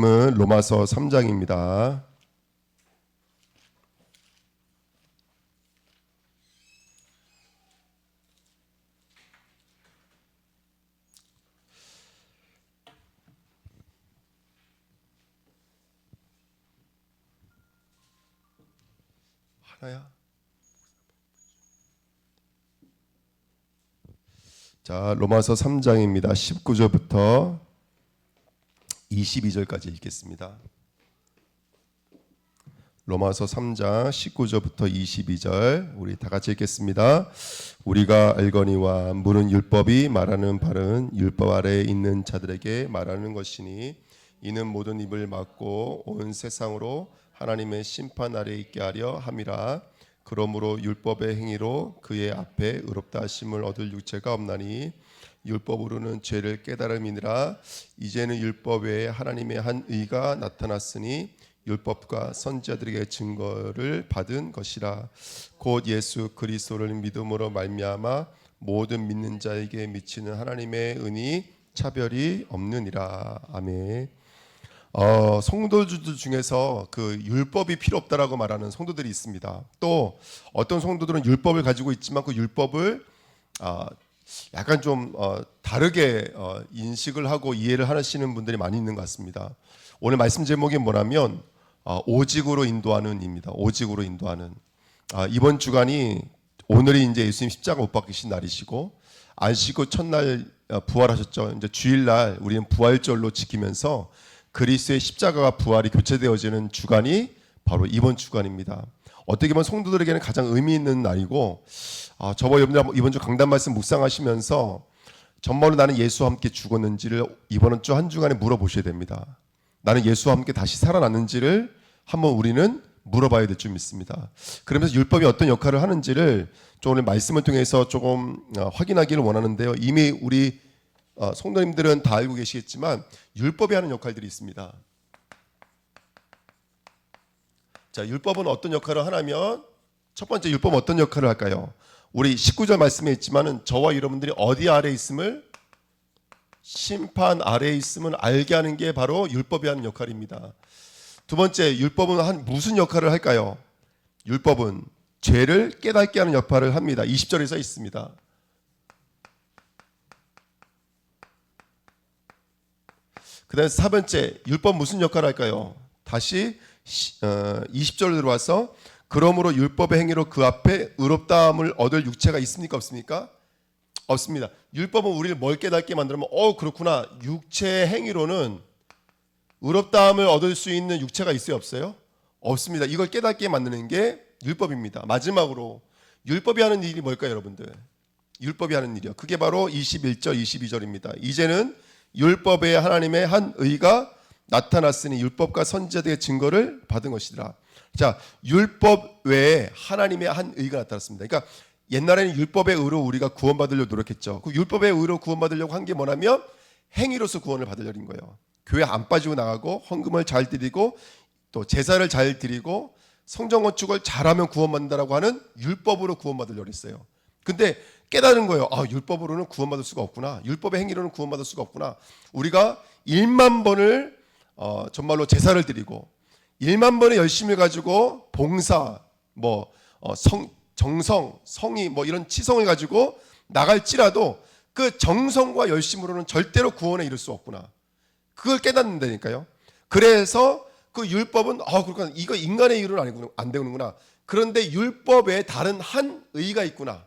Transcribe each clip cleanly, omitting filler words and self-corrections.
말씀은 로마서 3장입니다. 하나야? 자, 로마서 3장입니다. 19절부터 22절까지 읽겠습니다. 로마서 3장 19절부터 22절 우리 다 같이 읽겠습니다. 우리가 알거니와 무는 율법이 말하는 바는 율법 아래에 있는 자들에게 말하는 것이니 이는 모든 입을 막고 온 세상으로 하나님의 심판 아래에 있게 하려 함이라. 그러므로 율법의 행위로 그의 앞에 의롭다 하심을 얻을 육체가 없나니 율법으로는 죄를 깨달음이니라. 이제는 율법 외에 하나님의 한 의가 나타났으니 율법과 선지자들에게 증거를 받은 것이라. 곧 예수 그리스도를 믿음으로 말미암아 모든 믿는 자에게 미치는 하나님의 은이 차별이 없느니라. 아멘. 성도들 중에서 그 율법이 필요 없다라고 말하는 성도들이 있습니다. 또 어떤 성도들은 율법을 가지고 있지만 그 율법을 약간 좀 다르게 인식을 하고 이해를 하시는 분들이 많이 있는 것 같습니다. 오늘 말씀 제목이 뭐냐면 오직으로 인도하는입니다. 오직으로 인도하는. 이번 주간이 오늘이 이제 예수님 십자가 못 박히신 날이시고 안식구 첫날 부활하셨죠. 이제 주일날 우리는 부활절로 지키면서 그리스도의 십자가가 부활이 교체되어지는 주간이 바로 이번 주간입니다. 어떻게 보면 성도들에게는 가장 의미 있는 날이고 저와 여러분들 이번 주 강단 말씀 묵상하시면서 정말로 나는 예수와 함께 죽었는지를 이번 주 한 주간에 물어보셔야 됩니다. 나는 예수와 함께 다시 살아났는지를 한번 우리는 물어봐야 될 줄 믿습니다. 그러면서 율법이 어떤 역할을 하는지를 좀 오늘 말씀을 통해서 조금 확인하기를 원하는데요. 이미 우리 성도님들은 다 알고 계시겠지만 율법이 하는 역할들이 있습니다. 자, 율법은 어떤 역할을 하냐면 첫 번째 율법은 어떤 역할을 할까요? 우리 19절 말씀에 있지만은 저와 여러분들이 어디 아래 있음을 심판 아래에 있음을 알게 하는 게 바로 율법이 하는 역할입니다. 두 번째, 율법은 무슨 역할을 할까요? 율법은 죄를 깨닫게 하는 역할을 합니다. 20절에 써 있습니다. 그 다음에 4번째, 율법 무슨 역할을 할까요? 다시 20절로 들어와서 그러므로 율법의 행위로 그 앞에 의롭다함을 얻을 육체가 있습니까? 없습니까? 없습니다. 율법은 우리를 뭘 깨닫게 만들면 그렇구나. 육체의 행위로는 의롭다함을 얻을 수 있는 육체가 있어요? 없어요? 없습니다. 이걸 깨닫게 만드는 게 율법입니다. 마지막으로 율법이 하는 일이 뭘까요, 여러분들? 율법이 하는 일이요. 그게 바로 21절, 22절입니다. 이제는 율법에 하나님의 한 의가 나타났으니 율법과 선지자들의 증거를 받은 것이더라. 자, 율법 외에 하나님의 한 의가 나타났습니다. 그러니까 옛날에는 율법의 의로 우리가 구원받으려고 노력했죠. 그 율법의 의로 구원받으려고 한 게 뭐냐면 행위로서 구원을 받으려는 거예요. 교회 안 빠지고 나가고 헌금을 잘 드리고 또 제사를 잘 드리고 성전 건축을 잘하면 구원받는다라고 하는 율법으로 구원받으려고 했어요. 근데 깨달은 거예요. 율법으로는 구원받을 수가 없구나. 율법의 행위로는 구원받을 수가 없구나. 우리가 1만 번을 정말로 제사를 드리고 1만 번의 열심을 가지고 봉사, 정성, 성의 이런 치성을 가지고 나갈지라도 그 정성과 열심으로는 절대로 구원에 이를 수 없구나. 그걸 깨닫는다니까요. 그래서 그 율법은 그렇구나. 이거 인간의 의로는 안 되는구나. 그런데 율법에 다른 한 의가 있구나.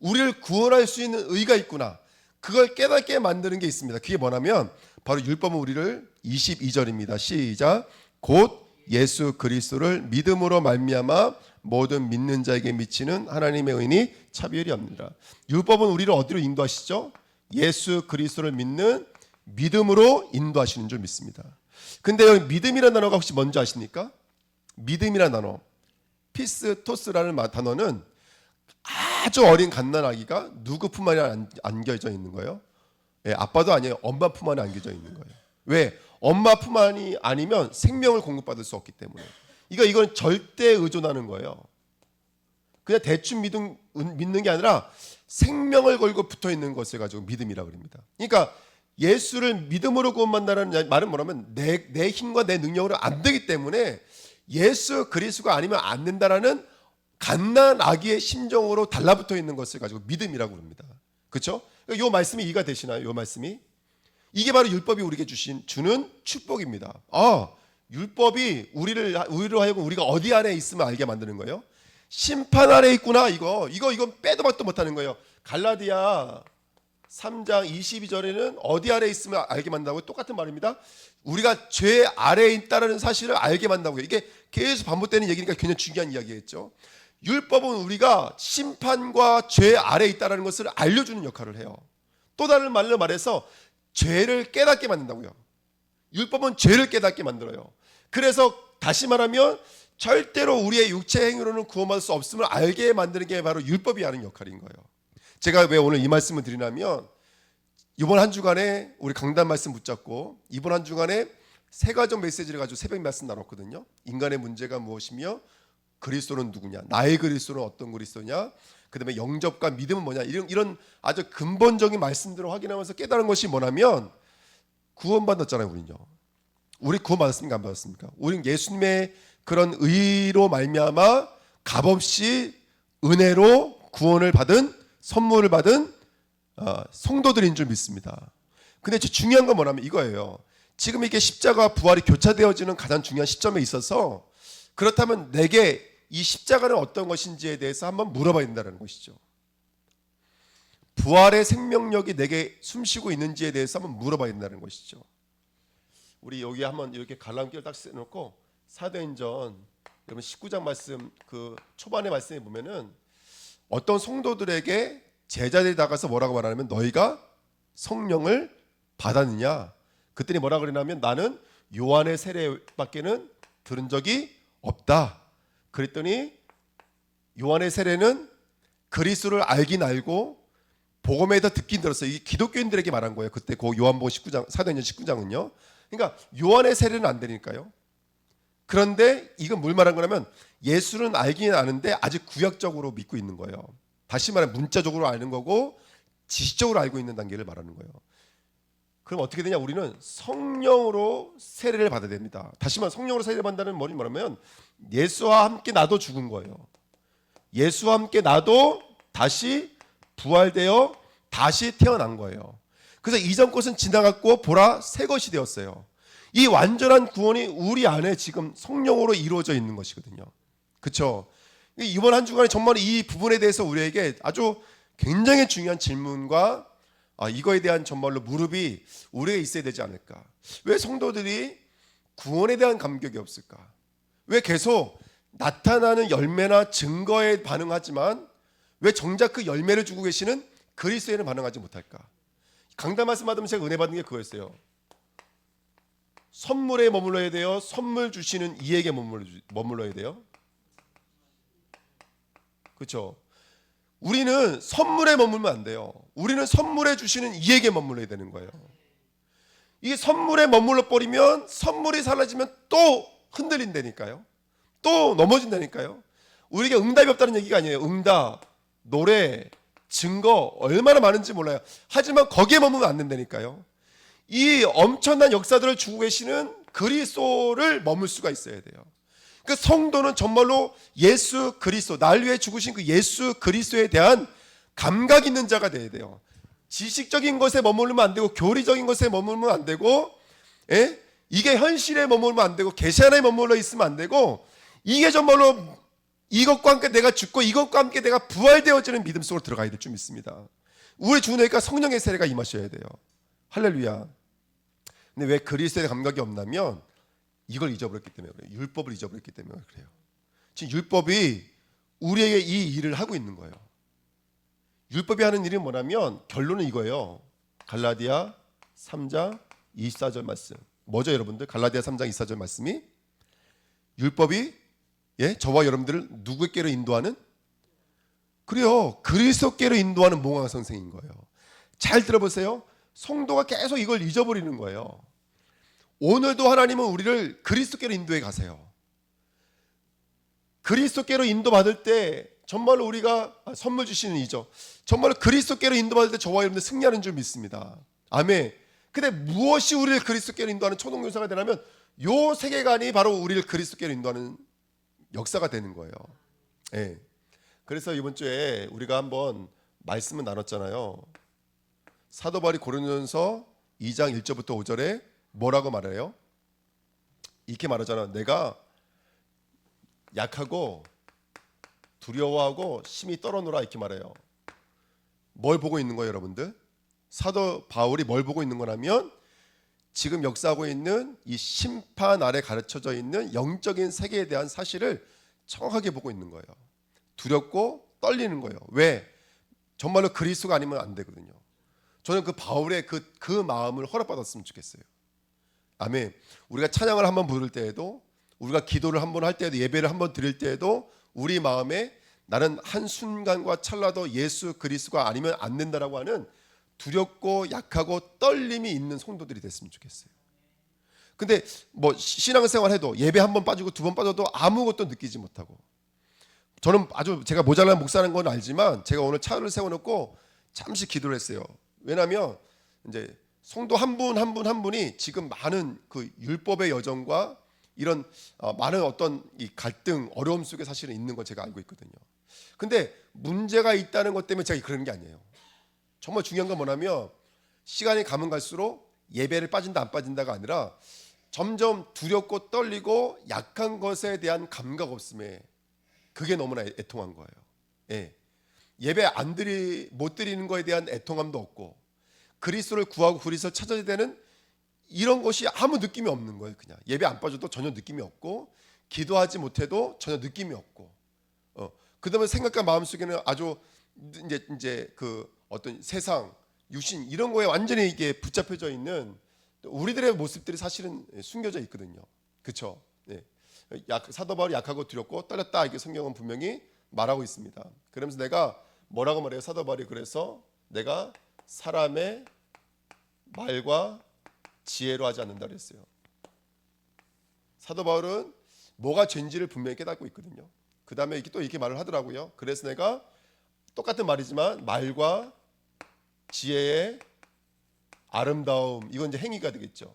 우리를 구원할 수 있는 의가 있구나. 그걸 깨닫게 만드는 게 있습니다. 그게 뭐냐면 바로 율법은 우리를 22절입니다. 시작. 곧 예수 그리스도를 믿음으로 말미암아 모든 믿는 자에게 미치는 하나님의 의니 차별이 없느니라. 율법은 우리를 어디로 인도하시죠? 예수 그리스도를 믿는 믿음으로 인도하시는 줄 믿습니다. 근데 여기 믿음이라는 단어가 혹시 뭔지 아십니까? 믿음이라는 단어, 피스토스라는 단어는 아주 어린 갓난아기가 누구 품 안에 안겨져 있는 거예요? 아빠도 아니에요. 엄마 품 안에 안겨져 있는 거예요. 왜? 엄마 품 안이 아니면 생명을 공급받을 수 없기 때문에. 이건 절대 의존하는 거예요. 그냥 대충 믿는 게 아니라 생명을 걸고 붙어 있는 것을 가지고 믿음이라고 합니다. 그러니까 예수를 믿음으로 구원받는다는 말은 뭐냐면 내 힘과 내 능력으로 안 되기 때문에 예수 그리스도가 아니면 안 된다라는 갓난 아기의 심정으로 달라붙어 있는 것을 가지고 믿음이라고 합니다. 그렇죠? 이 말씀이 이해가 되시나요? 이 말씀이 이게 바로 율법이 우리에게 주는 축복입니다. 율법이 우리로 하여금 우리가 어디 안에 있으면 알게 만드는 거예요. 심판 아래 있구나. 이건 빼도 박도 못하는 거예요. 갈라디아 3장 22절에는 어디 아래 있으면 알게 만든다고 똑같은 말입니다. 우리가 죄 아래에 있다는 사실을 알게 만든다고요. 이게 계속 반복되는 얘기니까 굉장히 중요한 이야기겠죠. 율법은 우리가 심판과 죄 아래에 있다는 것을 알려주는 역할을 해요. 또 다른 말로 말해서 죄를 깨닫게 만든다고요. 율법은 죄를 깨닫게 만들어요. 그래서 다시 말하면 절대로 우리의 육체 행위로는 구원받을 수 없음을 알게 만드는 게 바로 율법이 하는 역할인 거예요. 제가 왜 오늘 이 말씀을 드리냐면 이번 한 주간에 우리 강단 말씀 붙잡고 이번 한 주간에 세 가지 메시지를 가지고 새벽 말씀 나눴거든요. 인간의 문제가 무엇이며 그리스도는 누구냐, 나의 그리스도는 어떤 그리스도냐, 그 다음에 영접과 믿음은 뭐냐, 이런 아주 근본적인 말씀들을 확인하면서 깨달은 것이 뭐냐면 구원받았잖아요. 우리는요. 우리 구원받았습니까? 안 받았습니까? 우리는 예수님의 그런 의로 말미암아 값없이 은혜로 구원을 받은, 선물을 받은 성도들인 줄 믿습니다. 근데 중요한 건 뭐냐면 이거예요. 지금 이게 십자가 부활이 교차되어지는 가장 중요한 시점에 있어서 그렇다면 내게 이 십자가는 어떤 것인지에 대해서 한번 물어봐야 된다는 것이죠. 부활의 생명력이 내게 숨쉬고 있는지에 대해서 한번 물어봐야 된다는 것이죠. 우리 여기 한번 이렇게 갈라앉기를 딱 써놓고 사도행전 여러분 19장 말씀 그 초반의 말씀에 보면은 어떤 성도들에게 제자들이 나가서 뭐라고 말하냐면 너희가 성령을 받았느냐, 그랬더니 뭐라 그러냐면 나는 요한의 세례밖에는 들은 적이 없다. 그랬더니 요한의 세례는 그리스도를 알긴 알고 복음에 더 듣긴 들었어요. 이게 기독교인들에게 말한 거예요. 그때 그 요한복음 19장 사도행전 19장은요. 그러니까 요한의 세례는 안 되니까요. 그런데 이건 뭘 말한 거냐면 예수는 알긴 아는데 아직 구약적으로 믿고 있는 거예요. 다시 말하면 문자적으로 아는 거고 지식적으로 알고 있는 단계를 말하는 거예요. 그럼 어떻게 되냐? 우리는 성령으로 세례를 받아야 됩니다. 다시 말하면 성령으로 세례를 받는다는 말이 뭐냐면 예수와 함께 나도 죽은 거예요. 예수와 함께 나도 다시 부활되어 다시 태어난 거예요. 그래서 이전 것은 지나갔고 보라 새 것이 되었어요. 이 완전한 구원이 우리 안에 지금 성령으로 이루어져 있는 것이거든요. 그렇죠? 이번 한 주간에 정말 이 부분에 대해서 우리에게 아주 굉장히 중요한 질문과 이거에 대한 정말로 무릎이 우리에게 있어야 되지 않을까. 왜 성도들이 구원에 대한 감격이 없을까? 왜 계속 나타나는 열매나 증거에 반응하지만 왜 정작 그 열매를 주고 계시는 그리스도에는 반응하지 못할까? 강단 말씀 받으면 제가 은혜 받은 게 그거였어요. 선물에 머물러야 돼요? 선물 주시는 이에게 머물러야 돼요? 그렇죠? 우리는 선물에 머물면 안 돼요. 우리는 선물해 주시는 이에게 머물러야 되는 거예요. 이 선물에 머물러 버리면 선물이 사라지면 또 흔들린다니까요. 또 넘어진다니까요. 우리에게 응답이 없다는 얘기가 아니에요. 응답, 노래, 증거 얼마나 많은지 몰라요. 하지만 거기에 머물면 안 된다니까요. 이 엄청난 역사들을 주고 계시는 그리스도를 머물 수가 있어야 돼요. 그 성도는 정말로 예수 그리스도, 날 위해 죽으신 그 예수 그리스도에 대한 감각 있는 자가 돼야 돼요. 지식적인 것에 머물면 안 되고 교리적인 것에 머물면 안 되고 이게 현실에 머물면 안 되고 계시 안에 머물러 있으면 안 되고 이게 정말로 이것과 함께 내가 죽고 이것과 함께 내가 부활되어지는 믿음 속으로 들어가야 될 줄 믿습니다. 우리 주님과 성령의 세례가 임하셔야 돼요. 할렐루야. 근데 왜 그리스도의 감각이 없냐면 이걸 잊어버렸기 때문에 그래요. 율법을 잊어버렸기 때문에 그래요. 지금 율법이 우리에게 이 일을 하고 있는 거예요. 율법이 하는 일이 뭐냐면 결론은 이거예요. 갈라디아 3장 24절 말씀. 뭐죠 여러분들? 갈라디아 3장 24절 말씀이 율법이 저와 여러분들을 누구께로 인도하는? 그래요. 그리스도께로 인도하는 몽황 선생인 거예요. 잘 들어보세요. 성도가 계속 이걸 잊어버리는 거예요. 오늘도 하나님은 우리를 그리스도께로 인도해 가세요. 그리스도께로 인도받을 때 정말로 우리가 선물 주시는 이죠. 정말로 그리스도께로 인도받을 때 저와 여러분들 승리하는 줄 믿습니다. 아멘. 근데 무엇이 우리를 그리스도께로 인도하는 초동교사가 되냐면 요 세계관이 바로 우리를 그리스도께로 인도하는 역사가 되는 거예요. 예. 그래서 이번 주에 우리가 한번 말씀을 나눴잖아요. 사도 바울이 고린도전서 2장 1절부터 5절에 뭐라고 말해요? 이렇게 말하잖아. 내가 약하고 두려워하고 심히 떨어노라 이렇게 말해요. 뭘 보고 있는 거예요, 여러분들? 사도 바울이 뭘 보고 있는 거냐면 지금 역사하고 있는 이 심판 아래 가르쳐져 있는 영적인 세계에 대한 사실을 정확하게 보고 있는 거예요. 두렵고 떨리는 거예요. 왜? 정말로 그리스도가 아니면 안 되거든요. 저는 그 바울의 그 마음을 허락받았으면 좋겠어요. 아멘. 우리가 찬양을 한번 부를 때에도, 우리가 기도를 한번 할 때에도, 예배를 한번 드릴 때에도 우리 마음에 나는 한순간과 찰나도 예수 그리스도가 아니면 안 된다라고 하는 두렵고 약하고 떨림이 있는 성도들이 됐으면 좋겠어요. 근데 뭐 신앙생활 해도 예배 한 번 빠지고 두 번 빠져도 아무것도 느끼지 못하고, 저는 아주 제가 모자란 목사라는 건 알지만 제가 오늘 차를 세워놓고 잠시 기도를 했어요. 왜냐하면 이제 성도 한 분 한 분이 지금 많은 그 율법의 여정과 이런 많은 어떤 이 갈등, 어려움 속에 사실은 있는 건 제가 알고 있거든요. 근데 문제가 있다는 것 때문에 제가 그러는 게 아니에요. 정말 중요한 건 뭐냐면 시간이 가면 갈수록 예배를 빠진다 안 빠진다가 아니라 점점 두렵고 떨리고 약한 것에 대한 감각 없음에 그게 너무나 애통한 거예요. 예. 예배 못 드리는 거에 대한 애통함도 없고, 그리스도를 구하고 그리스도를 찾아야 되는 이런 것이 아무 느낌이 없는 거예요. 그냥 예배 안 빠져도 전혀 느낌이 없고, 기도하지 못해도 전혀 느낌이 없고, 그다음에 생각과 마음속에는 아주 이제 그 어떤 세상, 육신 이런 거에 완전히 이게 붙잡혀져 있는 우리들의 모습들이 사실은 숨겨져 있거든요. 그렇죠? 네. 사도 바울이 약하고 두렵고 떨렸다, 이게 성경은 분명히 말하고 있습니다. 그러면서 내가 뭐라고 말해요? 사도 바울이 그래서 내가 사람의 말과 지혜로 하지 않는다 그랬어요. 사도 바울은 뭐가 죄인지를 분명히 깨닫고 있거든요. 그 다음에 또 이렇게 말을 하더라고요. 그래서 내가 똑같은 말이지만 말과 지혜의 아름다움, 이건 이제 행위가 되겠죠.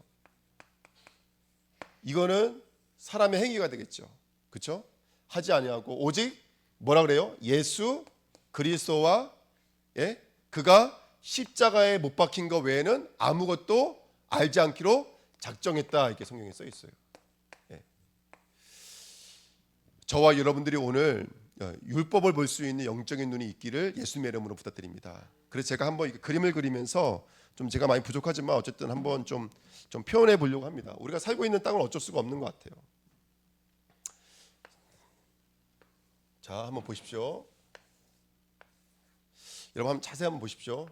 이거는 사람의 행위가 되겠죠. 그렇죠? 하지 아니하고 오직 뭐라 그래요? 예수 그리스도와 그가 십자가에 못 박힌 것 외에는 아무것도 알지 않기로 작정했다, 이렇게 성경에 써 있어요. 예. 저와 여러분들이 오늘 율법을 볼 수 있는 영적인 눈이 있기를 예수님의 이름으로 부탁드립니다. 그래서 제가 한번 그림을 그리면서 좀 제가 많이 부족하지만 어쨌든 한번 좀 표현해 보려고 합니다. 우리가 살고 있는 땅은 어쩔 수가 없는 것 같아요. 자, 한번 보십시오. 여러분 한번 자세히 한번 보십시오.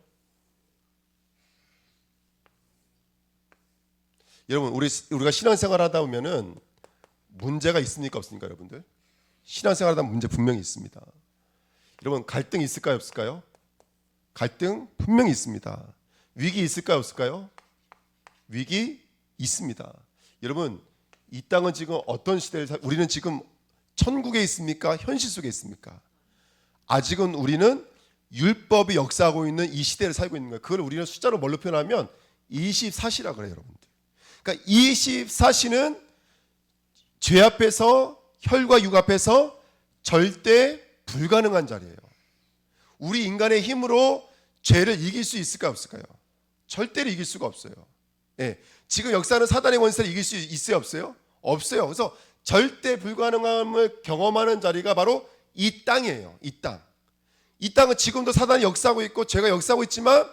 여러분 우리가 신앙생활 하다 보면은 문제가 있습니까 없습니까, 여러분들? 신앙생활 하다 보면 문제 분명히 있습니다. 여러분 갈등 있을까요 없을까요? 갈등 분명히 있습니다. 위기 있을까요 없을까요? 위기 있습니다. 여러분 이 땅은 지금 어떤 시대를 우리는 지금 천국에 있습니까? 현실 속에 있습니까? 아직은 우리는 율법이 역사하고 있는 이 시대를 살고 있는 거예요. 그걸 우리는 숫자로 뭘로 표현하면 24시라 그래요, 여러분들. 그러니까 24시는 죄 앞에서, 혈과 육 앞에서 절대 불가능한 자리예요. 우리 인간의 힘으로 죄를 이길 수 있을까요 없을까요? 절대로 이길 수가 없어요. 예. 지금 역사는 사단의 권세를 이길 수 있어요 없어요? 없어요. 그래서 절대 불가능함을 경험하는 자리가 바로 이 땅이에요. 이 땅. 이 땅은 지금도 사단이 역사하고 있고 죄가 역사하고 있지만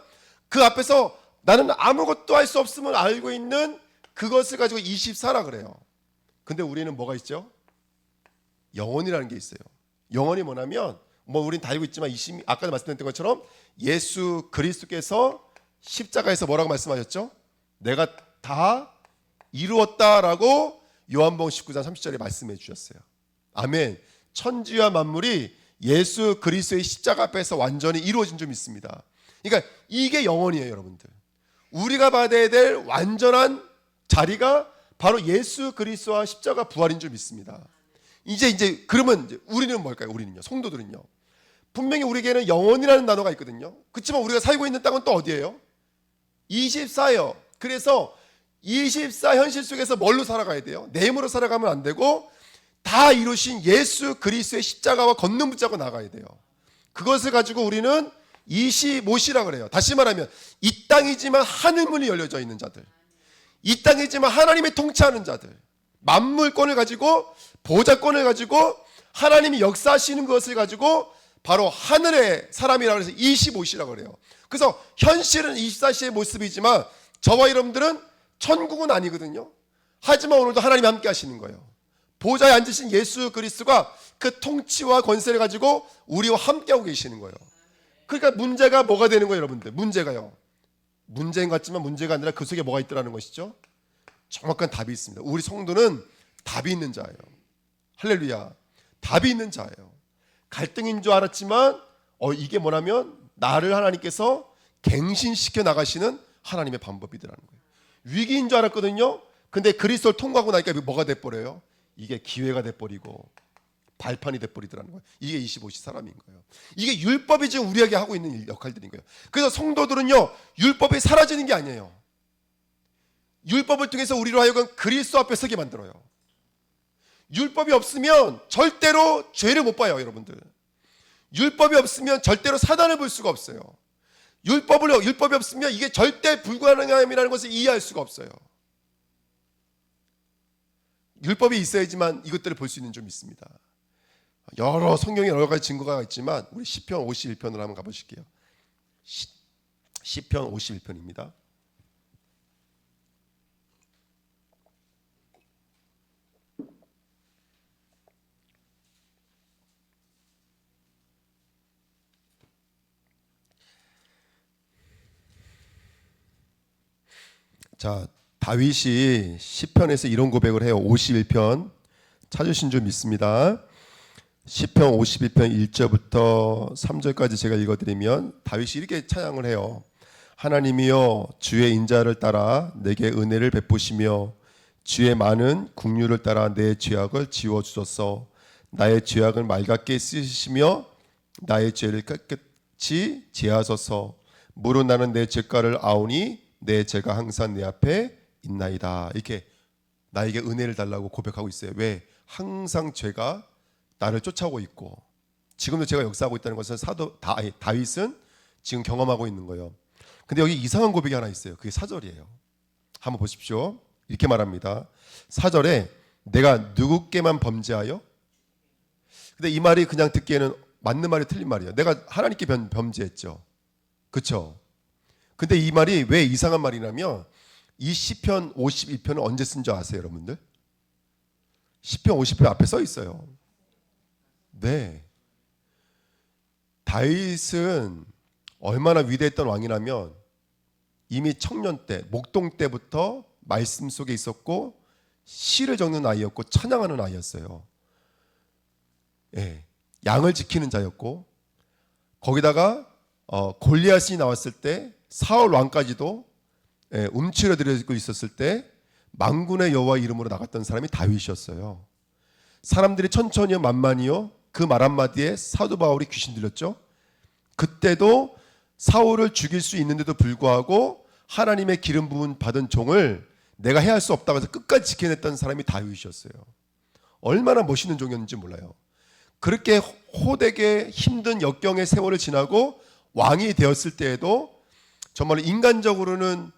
그 앞에서 나는 아무것도 할 수 없음을 알고 있는 그것을 가지고 24라 그래요. 근데 우리는 뭐가 있죠? 영혼이라는 게 있어요. 영혼이 뭐냐면 우린 다 알고 있지만 아까 말씀드렸던 것처럼 예수 그리스도께서 십자가에서 뭐라고 말씀하셨죠? 내가 다 이루었다라고 요한복음 19장 30절에 말씀해 주셨어요. 아멘. 천지와 만물이 예수 그리스도의 십자가 앞에서 완전히 이루어진 줄 믿습니다. 그러니까 이게 영혼이에요, 여러분들. 우리가 받아야 될 완전한 자리가 바로 예수 그리스도와 십자가 부활인 줄 믿습니다. 그러면 우리는 뭘까요? 우리는요, 성도들은요. 분명히 우리에게는 영혼이라는 단어가 있거든요. 그렇지만 우리가 살고 있는 땅은 또 어디예요? 24예요. 그래서 24 현실 속에서 뭘로 살아가야 돼요? 내 힘으로 살아가면 안 되고 다 이루신 예수 그리스도의 십자가와 걷는 붙잡고 나가야 돼요. 그것을 가지고 우리는 25시라 그래요. 다시 말하면 이 땅이지만 하늘문이 열려져 있는 자들, 이 땅이지만 하나님의 통치하는 자들, 만물권을 가지고 보좌권을 가지고 하나님이 역사하시는 것을 가지고 바로 하늘의 사람이라고 해서 25시라고 그래요. 그래서 현실은 24시의 모습이지만 저와 여러분들은 천국은 아니거든요. 하지만 오늘도 하나님이 함께 하시는 거예요. 보좌에 앉으신 예수 그리스도가 그 통치와 권세를 가지고 우리와 함께하고 계시는 거예요. 그러니까 문제가 뭐가 되는 거예요, 여러분들? 문제가요, 문제인 것 같지만 문제가 아니라 그 속에 뭐가 있더라는 것이죠. 정확한 답이 있습니다. 우리 성도는 답이 있는 자예요. 할렐루야. 답이 있는 자예요. 갈등인 줄 알았지만 이게 뭐냐면 나를 하나님께서 갱신시켜 나가시는 하나님의 방법이더라는 거예요. 위기인 줄 알았거든요. 근데 그리스도를 통과하고 나니까 뭐가 돼버려요? 이게 기회가 돼버리고 발판이 돼버리더라는 거예요. 이게 25시 사람인 거예요. 이게 율법이 지금 우리에게 하고 있는 역할들인 거예요. 그래서 성도들은요, 율법이 사라지는 게 아니에요. 율법을 통해서 우리로 하여금 그리스도 앞에 서게 만들어요. 율법이 없으면 절대로 죄를 못 봐요, 여러분들. 율법이 없으면 절대로 사단을 볼 수가 없어요. 율법이 없으면 이게 절대 불가능함이라는 것을 이해할 수가 없어요. 율법이 있어야지만 이것들을 볼 수 있는 점 있습니다. 여러 성경에 여러 가지 증거가 있지만 우리 시편 51편으로 한번 가보실게요. 시편 51편입니다. 자, 다윗이 시편에서 이런 고백을 해요. 51편 찾으신 줄 믿습니다. 시편 51편 1절부터 3절까지 제가 읽어드리면 다윗이 이렇게 찬양을 해요. 하나님이여, 주의 인자를 따라 내게 은혜를 베푸시며 주의 많은 긍휼을 따라 내 죄악을 지워주소서. 나의 죄악을 맑게 씻으시며 나의 죄를 깨끗이 제하소서. 무릇 나는 내 죄가를 아오니 내 죄가 항상 내 앞에 있나이다. 이렇게 나에게 은혜를 달라고 고백하고 있어요. 왜? 항상 죄가 나를 쫓아오고 있고 지금도 제가 역사하고 있다는 것을 다윗은 지금 경험하고 있는 거예요. 근데 여기 이상한 고백이 하나 있어요. 그게 4절이에요. 한번 보십시오. 이렇게 말합니다. 4절에 내가 누구께만 범죄하여? 근데 이 말이 그냥 듣기에는 맞는 말이 틀린 말이에요. 내가 하나님께 범죄했죠. 그렇죠? 근데 이 말이 왜 이상한 말이냐면 이 시편 51편은 언제 쓴 줄 아세요, 여러분들? 시편 50편 앞에 써 있어요. 네. 다윗은 얼마나 위대했던 왕이라면 이미 청년 때, 목동 때부터 말씀 속에 있었고 시를 적는 아이였고 찬양하는 아이였어요. 예, 양을 지키는 자였고 거기다가 골리앗이 나왔을 때 사울 왕까지도 움츠려 들고 있었을 때 만군의 여호와 이름으로 나갔던 사람이 다윗이었어요. 사람들이 천천히요 만만히요 그 말 한마디에 사도 바울이 귀신 들렸죠. 그때도 사울을 죽일 수 있는데도 불구하고 하나님의 기름 부은 받은 종을 내가 해야 할 수 없다고 해서 끝까지 지켜냈던 사람이 다윗이었어요. 얼마나 멋있는 종이었는지 몰라요. 그렇게 호되게 힘든 역경의 세월을 지나고 왕이 되었을 때에도 정말 인간적으로는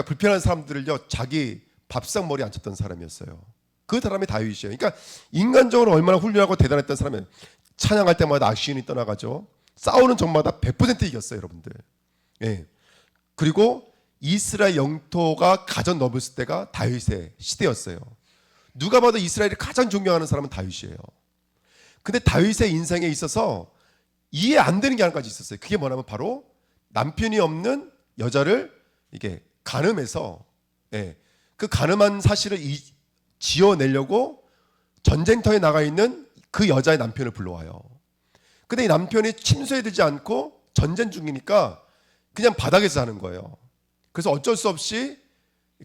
불편한 사람들을요 자기 밥상 머리에 앉혔던 사람이었어요. 그 사람이 다윗이에요. 그러니까 인간적으로 얼마나 훌륭하고 대단했던 사람이에요. 찬양할 때마다 악시운이 떠나가죠. 싸우는 적마다 100% 이겼어요, 여러분들. 예. 그리고 이스라엘 영토가 가장 넓었을 때가 다윗의 시대였어요. 누가 봐도 이스라엘이 가장 존경하는 사람은 다윗이에요. 근데 다윗의 인생에 있어서 이해 안 되는 게 한 가지 있었어요. 그게 뭐냐면 바로 남편이 없는 여자를 이게 간음해서 그 간음한 사실을 지어내려고 전쟁터에 나가 있는 그 여자의 남편을 불러와요. 근데 이 남편이 침소에 들지 않고 전쟁 중이니까 그냥 바닥에서 사는 거예요. 그래서 어쩔 수 없이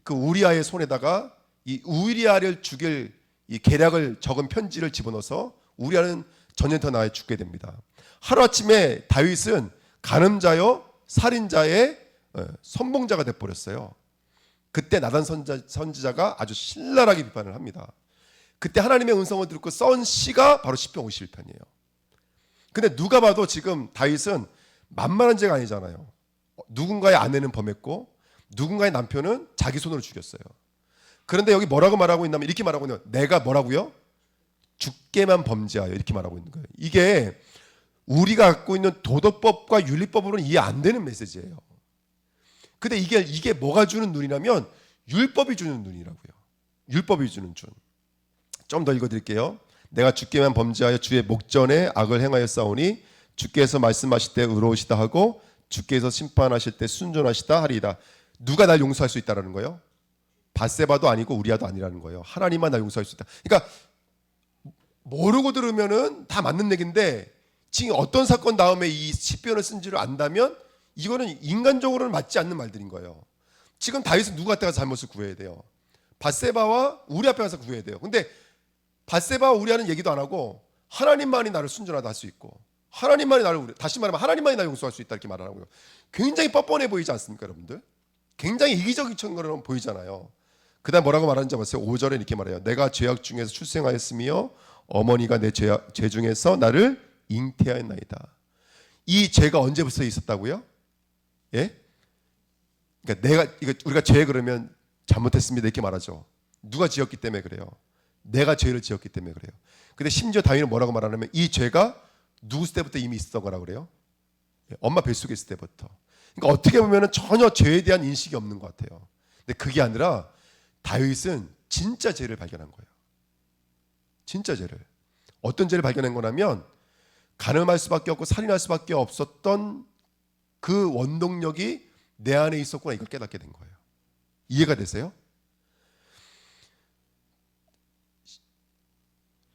그 우리아의 손에다가 이 우리아를 죽일 이 계략을 적은 편지를 집어넣어서 우리아는 전쟁터 나에 죽게 됩니다. 하루아침에 다윗은 간음자요 살인자의 선봉자가 돼버렸어요. 그때 나단 선지자가 아주 신랄하게 비판을 합니다. 그때 하나님의 음성을 듣고 쓴 시가 바로 시편 51편이에요. 근데 누가 봐도 지금 다윗은 만만한 죄가 아니잖아요. 누군가의 아내는 범했고 누군가의 남편은 자기 손으로 죽였어요. 그런데 여기 뭐라고 말하고 있냐면 이렇게 말하고 있는 거예요. 내가 뭐라고요? 주께만 범죄하여, 이렇게 말하고 있는 거예요. 이게 우리가 갖고 있는 도덕법과 윤리법으로는 이해 안 되는 메시지예요. 근데 이게 뭐가 주는 눈이냐면 율법이 주는 눈이라고요. 율법이 주는 눈. 좀 더 읽어드릴게요. 내가 주께만 범죄하여 주의 목전에 악을 행하였사오니 주께서 말씀하실 때 의로우시다 하고 주께서 심판하실 때 순전하시다 하리이다. 누가 날 용서할 수 있다라는 거예요? 밧세바도 아니고 우리아도 아니라는 거예요. 하나님만 날 용서할 수 있다. 그러니까 모르고 들으면은 다 맞는 얘기인데 지금 어떤 사건 다음에 이 시편을 쓴지를 안다면 이거는 인간적으로는 맞지 않는 말들인 거예요. 지금 다윗은 누구 앞에 가서 잘못을 구해야 돼요? 밧세바와 우리 앞에 가서 구해야 돼요. 근데 밧세바와 우리아는 얘기도 안 하고 하나님만이 나를 순전하다 할 수 있고 하나님만이 나를, 다시 말하면 하나님만이 나를 용서할 수 있다 이렇게 말하고요. 굉장히 뻔뻔해 보이지 않습니까, 여러분들? 굉장히 이기적인 것처럼 보이잖아요. 그 다음 뭐라고 말하는지 보세요. 5절에 이렇게 말해요. 내가 죄악 중에서 출생하였으며 어머니가 내 죄 중에서 나를 잉태하였나이다. 이 죄가 언제부터 있었다고요? 예? 그러니까 우리가 죄 그러면 잘못했습니다 이렇게 말하죠. 누가 지었기 때문에 그래요. 내가 죄를 지었기 때문에 그래요. 근데 심지어 다윗은 뭐라고 말하냐면 이 죄가 누구 때부터 이미 있었던 거라고 그래요? 엄마 뱃속에 있을 때부터. 그러니까 어떻게 보면 전혀 죄에 대한 인식이 없는 것 같아요. 근데 그게 아니라 다윗은 진짜 죄를 발견한 거예요. 진짜 죄를. 어떤 죄를 발견한 거냐면 간음할 수밖에 없고 살인할 수밖에 없었던 그 원동력이 내 안에 있었구나, 이걸 깨닫게 된 거예요. 이해가 되세요?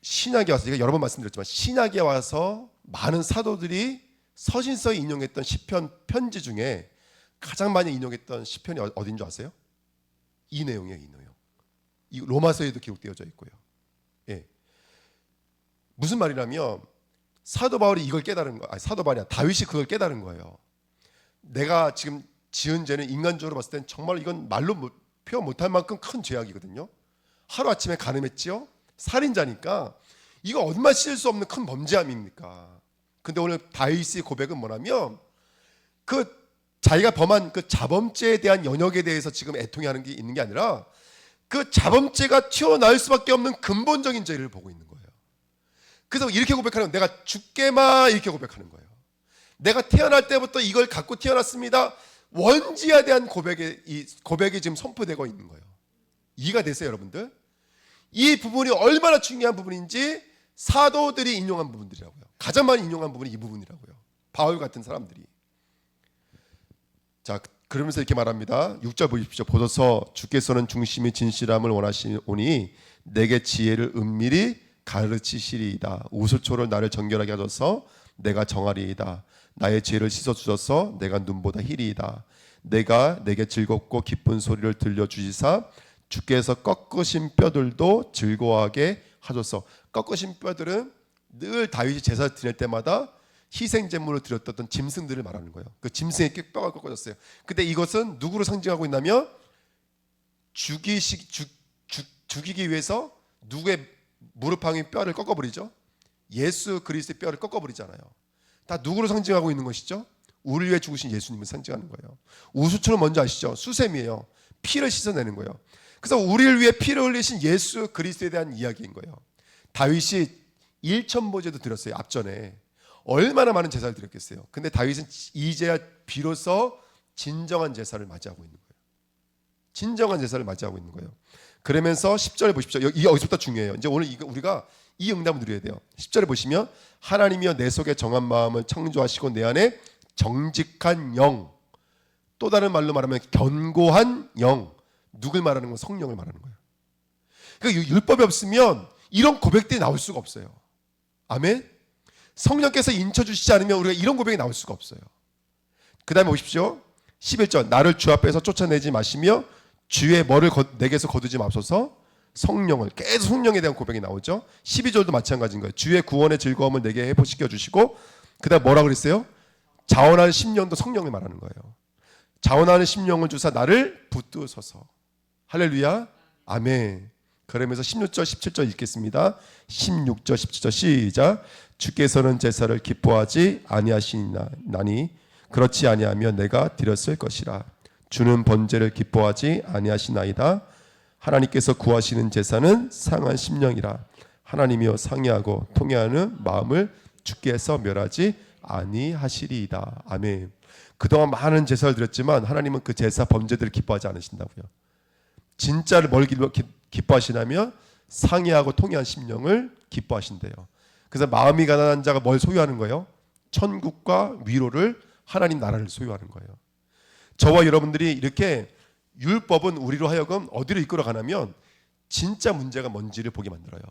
신약에 와서, 제가 여러 번 말씀드렸지만 신약에 와서 많은 사도들이 서신서에 인용했던 시편 편지 중에 가장 많이 인용했던 시편이 어딘 줄 아세요? 이 내용이에요. 이 내용. 이 로마서에도 기록되어져 있고요. 예. 무슨 말이냐면 사도 바울이 이걸 깨달은 거, 사도 바울이 아니라 다윗이 그걸 깨달은 거예요. 내가 지금 지은 죄는 인간적으로 봤을 땐 정말 이건 말로 표현 못할 만큼 큰 죄악이거든요. 하루아침에 간음했지요. 살인자니까 이거 얼마나 씻을 수 없는 큰 범죄함입니까? 근데 오늘 다윗의 고백은 뭐냐면 그 자기가 범한 그 자범죄에 대한 연역에 대해서 지금 애통해하는 게 있는 게 아니라 그 자범죄가 튀어나올 수밖에 없는 근본적인 죄를 보고 있는 거예요. 그래서 이렇게 고백하는 거예요. 내가 죽게만, 이렇게 고백하는 거예요. 내가 태어날 때부터 이걸 갖고 태어났습니다. 원죄에 대한 고백이 지금 선포되고 있는 거예요. 이해가 되세요, 여러분들? 이 부분이 얼마나 중요한 부분인지 사도들이 인용한 부분들이라고요. 가장 많이 인용한 부분이 이 부분이라고요. 바울 같은 사람들이. 자, 그러면서 이렇게 말합니다. 6절 보십시오. 보소서 주께서는 중심이 진실함을 원하시오니 내게 지혜를 은밀히 가르치시리이다. 우수초를 나를 정결하게 하셔서 내가 정하리이다. 나의 죄를 씻어주셔서 내가 눈보다 희리이다. 내가 내게 즐겁고 기쁜 소리를 들려주시사 주께서 꺾으신 뼈들도 즐거워하게 하소서. 꺾으신 뼈들은 늘 다윗이 제사를 드릴 때마다 희생 제물을 드렸던 짐승들을 말하는 거예요. 그 짐승의 뼈가 꺾어졌어요. 근데 이것은 누구를 상징하고 있냐면 죽이기 위해서 누구의 무릎팡이 뼈를 꺾어버리죠. 예수 그리스도의 뼈를 꺾어버리잖아요. 다 누구를 상징하고 있는 것이죠? 우리를 위해 죽으신 예수님을 상징하는 거예요. 우수초는 뭔지 아시죠? 수셈이에요. 피를 씻어내는 거예요. 그래서 우리를 위해 피를 흘리신 예수 그리스도에 대한 이야기인 거예요. 다윗이 일천보제도 드렸어요. 앞전에 얼마나 많은 제사를 드렸겠어요. 근데 다윗은 이제야 비로소 진정한 제사를 맞이하고 있는 거예요. 진정한 제사를 맞이하고 있는 거예요. 그러면서 10절에 보십시오. 여기서부터 중요해요. 이제 오늘 우리가 이 응답을 누려야 돼요. 10절에 보시면 하나님이여 내 속에 정한 마음을 창조하시고 내 안에 정직한 영, 또 다른 말로 말하면 견고한 영, 누굴 말하는 건 성령을 말하는 거예요. 그러니까 율법이 없으면 이런 고백들이 나올 수가 없어요. 아멘. 성령께서 인쳐주시지 않으면 우리가 이런 고백이 나올 수가 없어요. 그 다음에 보십시오. 11절 나를 주 앞에서 쫓아내지 마시며 주의 뭐를 내게서 거두지 맙소서. 성령을, 계속 성령에 대한 고백이 나오죠. 12절도 마찬가지인 거예요. 주의 구원의 즐거움을 내게 회복시켜 주시고, 그 다음 뭐라 그랬어요? 자원하는 심령도 성령을 말하는 거예요. 자원하는 심령을 주사 나를 붙드소서. 할렐루야. 아멘. 그러면서 16절 17절 읽겠습니다. 16절 17절 시작. 주께서는 제사를 기뻐하지 아니하시나니 그렇지 아니하면 내가 드렸을 것이라. 주는 번제를 기뻐하지 아니하시나이다. 하나님께서 구하시는 제사는 상한 심령이라. 하나님이여 상의하고 통회하는 마음을 주께서 멸하지 아니하시리이다. 아멘. 그동안 많은 제사를 드렸지만 하나님은 그 제사 범죄들을 기뻐하지 않으신다고요. 진짜를 뭘 기뻐하시냐면 상의하고 통회한 심령을 기뻐하신대요. 그래서 마음이 가난한 자가 뭘 소유하는 거예요? 천국과 위로를, 하나님 나라를 소유하는 거예요. 저와 여러분들이 이렇게 율법은 우리로 하여금 어디로 이끌어 가냐면 진짜 문제가 뭔지를 보게 만들어요.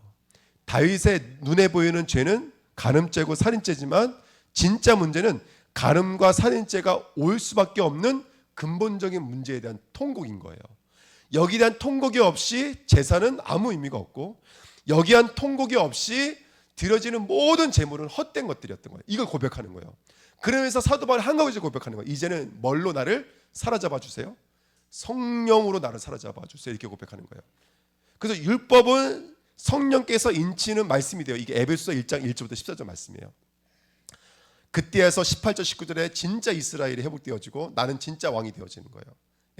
다윗의 눈에 보이는 죄는 간음죄고 살인죄지만 진짜 문제는 간음과 살인죄가 올 수밖에 없는 근본적인 문제에 대한 통곡인 거예요. 여기에 대한 통곡이 없이 제사는 아무 의미가 없고 여기에 대한 통곡이 없이 드려지는 모든 제물은 헛된 것들이었던 거예요. 이걸 고백하는 거예요. 그러면서 사도 바울이 한 가지 고백하는 거예요. 이제는 뭘로 나를 사로잡아 주세요? 성령으로 나를 사로잡아 주세요. 이렇게 고백하는 거예요. 그래서 율법은 성령께서 인치는 말씀이 돼요. 이게 에베소서 1장 1절부터 14절 말씀이에요. 그때에서 18절 19절에 진짜 이스라엘이 회복되어지고 나는 진짜 왕이 되어지는 거예요.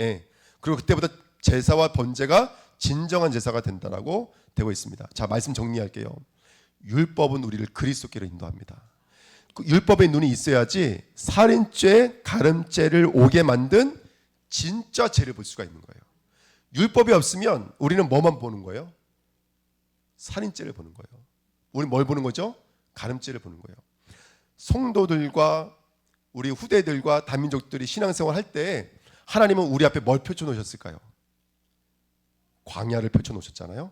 예. 그리고 그때부터 제사와 번제가 진정한 제사가 된다라고 되고 있습니다. 자, 말씀 정리할게요. 율법은 우리를 그리스도께로 인도합니다. 그 율법의 눈이 있어야지 살인죄, 가늠죄를 오게 만든 진짜 죄를 볼 수가 있는 거예요. 율법이 없으면 우리는 뭐만 보는 거예요? 살인죄를 보는 거예요. 우리 뭘 보는 거죠? 가늠죄를 보는 거예요. 성도들과 우리 후대들과 다민족들이 신앙생활 할 때 하나님은 우리 앞에 뭘 펼쳐놓으셨을까요? 광야를 펼쳐놓으셨잖아요.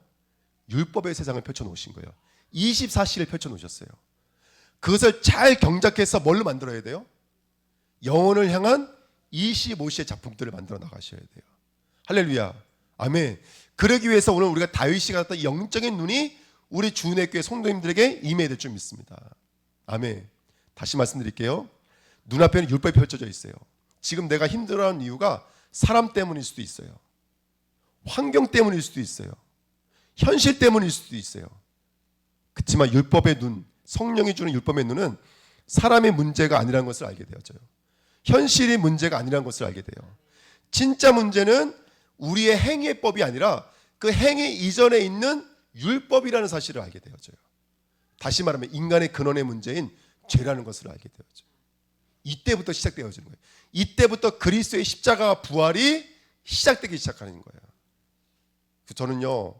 율법의 세상을 펼쳐놓으신 거예요. 24시를 펼쳐놓으셨어요. 그것을 잘 경작해서 뭘로 만들어야 돼요? 영혼을 향한 25시의 작품들을 만들어 나가셔야 돼요. 할렐루야. 아멘. 그러기 위해서 오늘 우리가 다윗이 갖다 영적인 눈이 우리 주은혜교회 성도님들에게 임해야 될 줄 믿습니다. 아멘. 다시 말씀드릴게요. 눈앞에는 율법이 펼쳐져 있어요. 지금 내가 힘들어하는 이유가 사람 때문일 수도 있어요. 환경 때문일 수도 있어요. 현실 때문일 수도 있어요. 그렇지만 율법의 눈, 성령이 주는 율법의 눈은 사람의 문제가 아니라는 것을 알게 되어져요. 현실이 문제가 아니라는 것을 알게 돼요. 진짜 문제는 우리의 행위의 법이 아니라 그 행위 이전에 있는 율법이라는 사실을 알게 되어져요. 다시 말하면 인간의 근원의 문제인 죄라는 것을 알게 되어져요. 이때부터 시작되어지는 거예요. 이때부터 그리스도의 십자가 부활이 시작되기 시작하는 거예요. 저는요,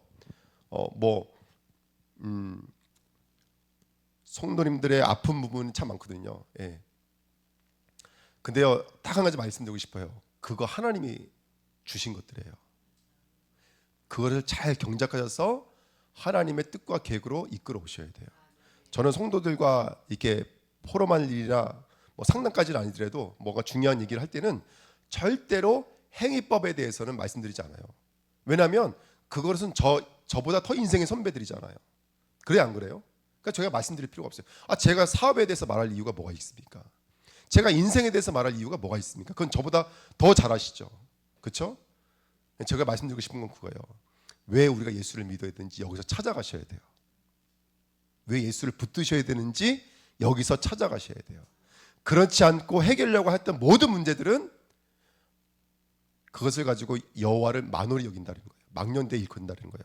성도님들의 아픈 부분이 참 많거든요. 예. 근데요, 딱 한 가지 말씀드리고 싶어요. 그거 하나님이 주신 것들이에요. 그거를 잘 경작하셔서 하나님의 뜻과 계획으로 이끌어 오셔야 돼요. 저는 성도들과 이렇게 포럼할 일이나 상담까지는 아니더라도 뭐가 중요한 얘기를 할 때는 절대로 행위법에 대해서는 말씀드리지 않아요. 왜냐하면 그것은 저보다 더 인생의 선배들이잖아요. 그래 안 그래요? 그러니까 저희가 말씀드릴 필요가 없어요. 제가 사업에 대해서 말할 이유가 뭐가 있습니까? 제가 인생에 대해서 말할 이유가 뭐가 있습니까? 그건 저보다 더 잘 아시죠. 그렇죠? 제가 말씀드리고 싶은 건 그거예요. 왜 우리가 예수를 믿어야 되는지 여기서 찾아가셔야 돼요. 왜 예수를 붙드셔야 되는지 여기서 찾아가셔야 돼요. 그렇지 않고 해결하려고 했던 모든 문제들은 그것을 가지고 여호와를 만홀히 여긴다는 거예요. 망령되이 일컫는다는 거예요.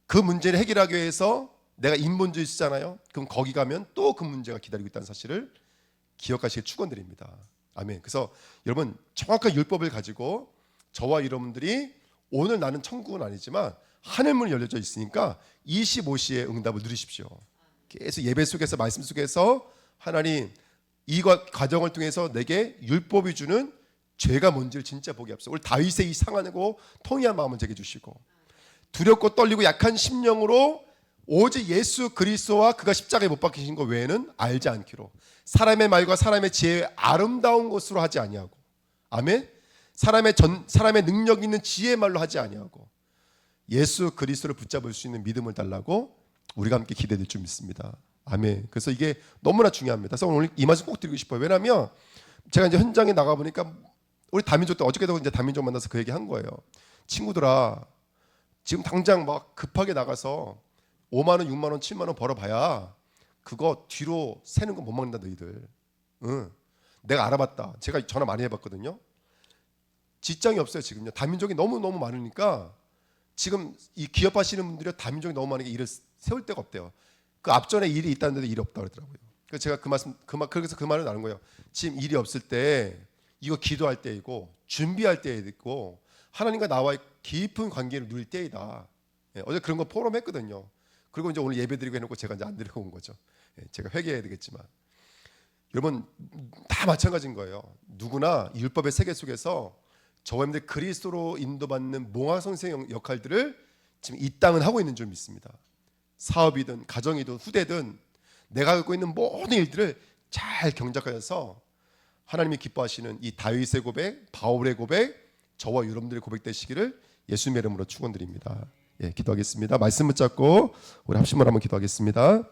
그 문제를 해결하기 위해서 내가 인본주의 쓰잖아요. 그럼 거기 가면 또 그 문제가 기다리고 있다는 사실을 기억하시길 축원드립니다. 아멘. 그래서 여러분 정확한 율법을 가지고 저와 여러분들이 오늘 나는 천국은 아니지만 하늘문이 열려져 있으니까 25시의 응답을 누리십시오. 계속 예배 속에서 말씀 속에서 하나님 이 과정을 통해서 내게 율법이 주는 죄가 뭔지를 진짜 보게 하옵소서. 우리 다윗의 이 상하고 통이한 마음을 제게 주시고 두렵고 떨리고 약한 심령으로 오직 예수 그리스도와 그가 십자가에 못 박히신 것 외에는 알지 않기로 사람의 말과 사람의 지혜의 아름다운 것으로 하지 아니하고 아멘. 사람의 능력 있는 지혜의 말로 하지 아니하고 예수 그리스도를 붙잡을 수 있는 믿음을 달라고 우리가 함께 기대될 줄 믿습니다. 아멘. 그래서 이게 너무나 중요합니다. 그래서 오늘 이 말씀 꼭 드리고 싶어요. 왜냐하면 제가 이제 현장에 나가 보니까 우리 다민족도 어저께도 이제 다민족 만나서 그 얘기 한 거예요. 친구들아, 지금 당장 막 급하게 나가서 5만 원, 6만 원, 7만 원 벌어봐야 그거 뒤로 새는 거 못 먹는다 너희들. 응. 내가 알아봤다. 제가 전화 많이 해봤거든요. 직장이 없어요 지금요. 다민족이 너무 많으니까 지금 이 기업하시는 분들이 다민족이 너무 많으니까 일을 세울 데가 없대요. 그 앞전에 일이 있다는데도 일이 없다 그러더라고요. 그래서 제가 그래서 그 말을 나눈 거예요. 지금 일이 없을 때 이거 기도할 때이고 준비할 때이고 하나님과 나와의 깊은 관계를 누릴 때이다. 예, 어제 그런 거 포럼했거든요. 그리고 이제 오늘 예배드리고 해놓고 제가 이제 안 드리고 온 거죠. 예, 제가 회개해야 되겠지만 여러분 다 마찬가지인 거예요. 누구나 율법의 세계 속에서 저와 여러분들 그리스도로 인도받는 몽화선생 역할들을 지금 이 땅은 하고 있는 줄 믿습니다. 사업이든 가정이든 후대든 내가 갖고 있는 모든 일들을 잘 경작하여서 하나님이 기뻐하시는 이 다윗의 고백, 바울의 고백, 저와 여러분들의 고백 되시기를 예수님의 이름으로 축원드립니다. 예, 기도하겠습니다. 말씀 붙잡고 우리 합심을 한번 기도하겠습니다.